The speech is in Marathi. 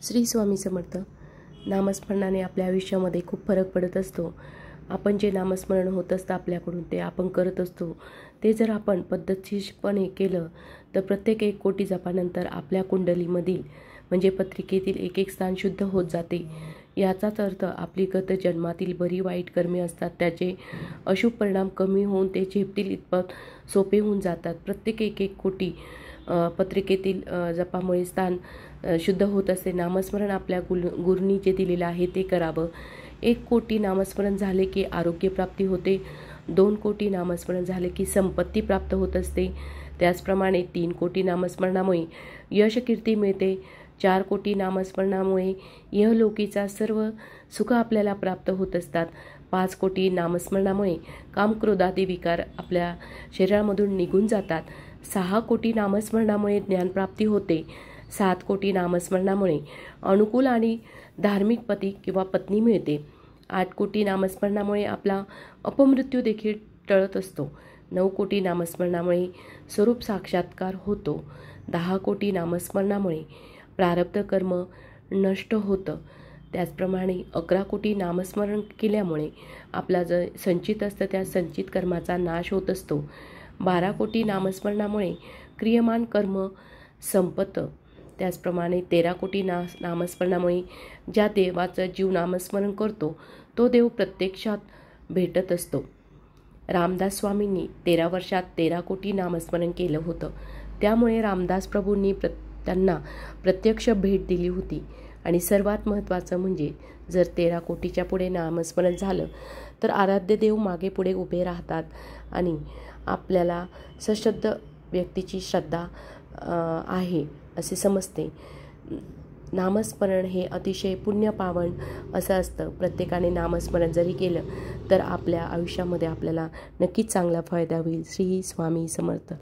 श्री स्वामी समर्थ। नामस्मरणाने आपल्या आयुष्यामध्ये खूप फरक पडत असतो। आपण जे नामस्मरण होत असतं आपल्याकडून ते आपण करत असतो, ते जर आपण पद्धतशीरपणे केलं तर प्रत्येक 1 कोटी जपानंतर आपल्या कुंडलीमधील म्हणजे पत्रिकेतील एक स्थान शुद्ध होत जाते। याचाच अर्थ आपली गत जन्मातील बरी वाईट कर्मे असतात त्याचे अशुभ परिणाम कमी होऊन ते झेपतील इतपत सोपे होऊन जातात। प्रत्येक 1 कोटी पत्रिकेतील जपामुळे स्थान शुद्ध होत असते। नामस्मरण आपल्या गुरूंनी जे दिलेलं आहे ते करावं। 1 कोटी नामस्मरण झाले की आरोग्य प्राप्ती होते, 2 कोटी नामस्मरण झाले की संपत्ती प्राप्त होत असते, त्याचप्रमाणे 3 कोटी नामस्मरणामुळे यश कीर्ती मिळते, 4 कोटी नामस्मरणामुळे इहलोकीचा सर्व सुख आपल्याला प्राप्त होत असतात, 5 कोटी नामस्मरणामुळे काम क्रोधादी विकार आपल्या शरीरामधून निघून जातात, 6 कोटी नामस्मरणामुळे ज्ञानप्राप्ती होते, 7 कोटी नामस्मरणामुळे अनुकूल आणि धार्मिक पती किंवा पत्नी मिळते, 8 कोटी नामस्मरणामुळे आपला अपमृत्यू देखील टळत असतो, 9 कोटी नामस्मरणामुळे स्वरूप साक्षात्कार होतो, 10 कोटी नामस्मरणामुळे प्रारब्ध कर्म नष्ट होतं, त्याचप्रमाणे 11 कोटी नामस्मरण केल्यामुळे आपला जो संचित असतं त्या संचित कर्माचा नाश होत असतो, 12 कोटी नामस्मरणामुळे क्रियमान कर्म संपतं, त्याचप्रमाणे 13 कोटी नामस्मरणामुळे ज्या देवाचं जीव नामस्मरण करतो तो देव प्रत्यक्षात भेटत असतो। रामदास स्वामींनी 13 वर्षात 13 कोटी नामस्मरण केलं होतं, त्यामुळे रामदास प्रभूंनी त्यांना प्रत्यक्ष भेट दिली होती। आणि सर्वात महत्त्वाचं म्हणजे जर 13 कोटीच्या पुढे नामस्मरण झालं तर आराध्य देव मागे पुढे उभे राहतात आणि आपल्याला सशुद्ध व्यक्तीची श्रद्धा आहे असे समजते। नामस्मरण हे अतिशय पुण्यपावन असं असतं। प्रत्येकाने नामस्मरण जरी केलं तर आपल्या आयुष्यामध्ये आपल्याला नक्कीच चांगला फायदा होईल। श्री स्वामी समर्थ।